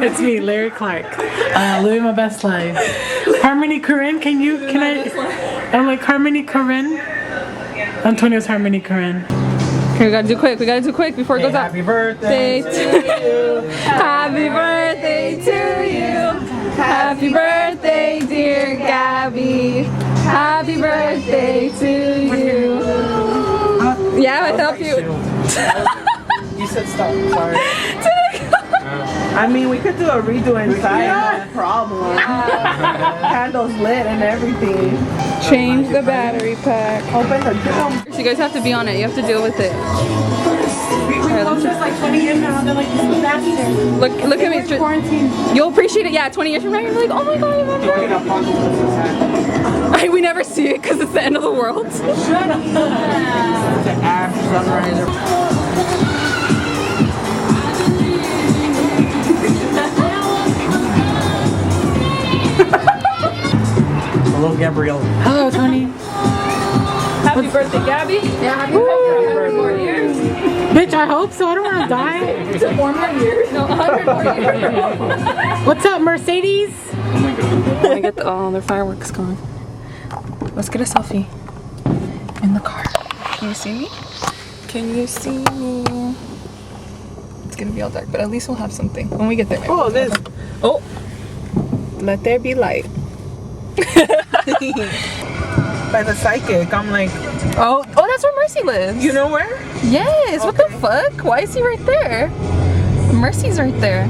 It's me, Larry Clark. Living my best life. Harmony Korine, can I? I'm like Harmony Korine. Antonio's Harmony Korine. Okay, we gotta do quick. We gotta do quick before it goes out. Happy birthday to you. Happy birthday to you. Happy birthday, dear Gabby. Happy birthday to you. Yeah, I help you. You said stop. Sorry. I mean, we could do a redo inside, no problem. Candles lit and everything. Change the battery pack. Open the door. So you guys have to be on it. You have to deal with it. Like 20 years now, they're like, this is faster. Look at me. Quarantine. You'll appreciate it. Yeah, 20 years from now, you're like, oh my god. We never see it because it's the end of the world. Shut up. It's an ash sunrise. Hello, Gabrielle. Hello, Tony. Happy birthday, Gabby. Yeah, happy birthday. 100 more years. Bitch, I hope so. I don't want to die. 4 more years? No, 100 more years. What's up, Mercedes? Oh my god. Let me get their fireworks going. Let's get a selfie. In the car. Can you see me? Can you see me? It's gonna be all dark, but at least we'll have something when we get there. Oh, this. Oh. Let there be light. By the psychic, I'm like, Oh, that's where Mercy lives. you know where? Yes. Okay. What the fuck? Why is he right there? Mercy's right there.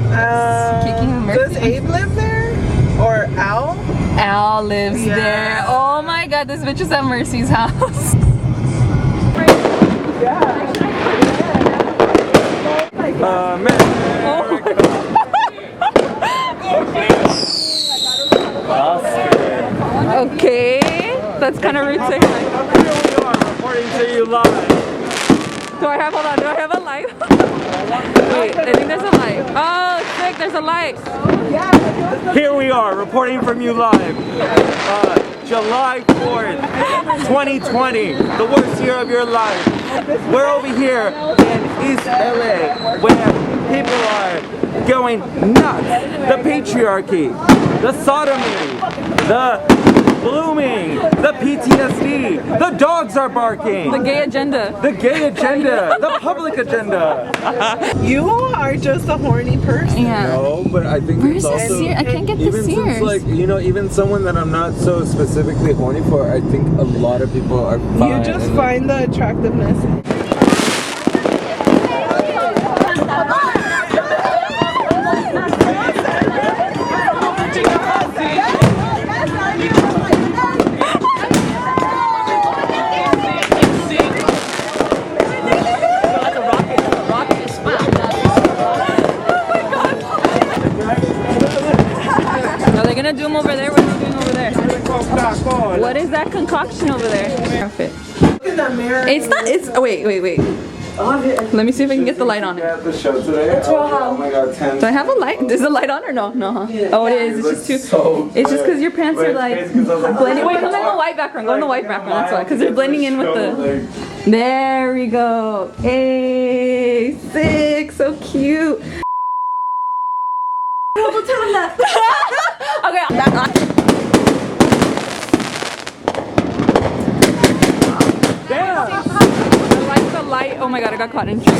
Kicking Mercy. Does Abe live there? Or Al? Al lives Yeah. there. Oh my god, this bitch is at Mercy's house. Yeah. Okay, that's kind of rude to say. Here we are, reporting to you live. Do I have a light? Wait, I think there's a light. Oh, sick, there's a light. Here we are, reporting from you live. July 4th, 2020, the worst year of your life. We're over here in East LA, where people are going nuts. The patriarchy, the sodomy, the blooming, the PTSD, the dogs are barking. The gay agenda. The gay agenda, the public agenda. You are just a horny person. Yeah. No, but I think Where's it's the also Sears? I can't get the even Sears. since, like, you know, even someone that I'm not so specifically horny for, I think a lot of people are fine. You just find the attractiveness. Are they gonna do them over there? What are they doing over there? What is that concoction over there? Outfit. Look in the mirror. It's not. It's. Oh, wait. Let me see if I can get the light on it. At the show today. Oh my god, 10. Do I have a light? Is the light on or no? No, huh? Oh, it is. It's just too. It's just because your pants are like blending. Wait, go in the white background. Go in the white background. That's why. Because they're blending in with the. There we go. Hey, sick. So cute. Okay. Damn! I like the light. Oh my god, I got caught in a tree.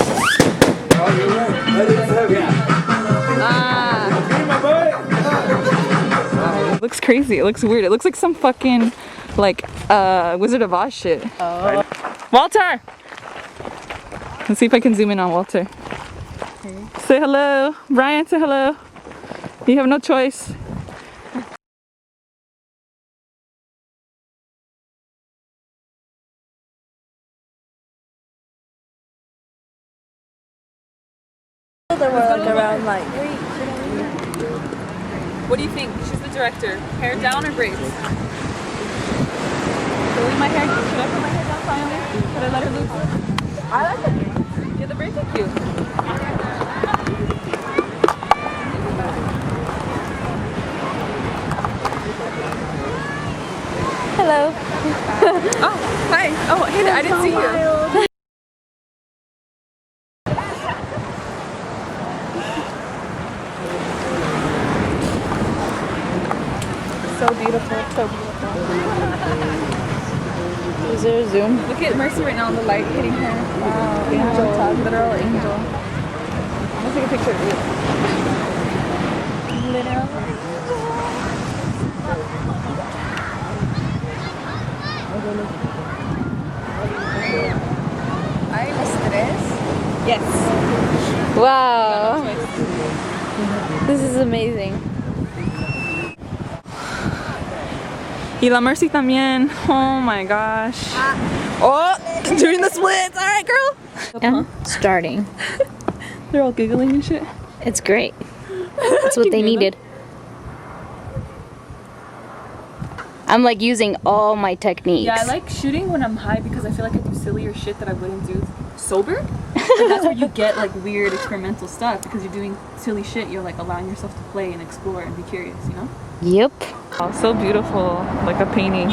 Ah. It looks crazy. It looks weird. It looks like some fucking, like, Wizard of Oz shit. Oh. Walter! Let's see if I can zoom in on Walter. Okay. Say hello. Brian, say hello. You have no choice. The world around like. What do you think? She's the director. Hair down or braids? Should I leave my hair? Should I put my hair down finally? Should I let her loose? I like it. Yeah, the braids are cute. Hello. Oh, hi. Oh, hey there. I didn't see you. at Mercy right now, the light hitting her. Wow, angel, literal angel. I'm gonna take a picture of you. Literal Ay, los tres. Yes. Wow. This is amazing. Y la Mercy también. Oh my gosh. Oh, doing the splits. All right, girl. Yeah, starting. They're all giggling and shit. It's great. That's what they needed. I'm like using all my techniques. Yeah, I like shooting when I'm high because I feel like I do sillier shit that I wouldn't do sober. And that's where you get like weird experimental stuff because you're doing silly shit. You're like allowing yourself to play and explore and be curious, you know? Yep. Oh, so beautiful, like a painting.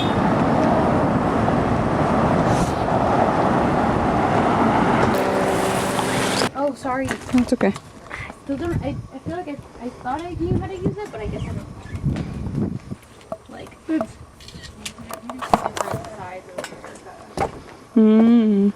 Oh, sorry. It's okay. Still don't. I feel like I thought I knew how to use it, but I guess I don't. Like. Hmm.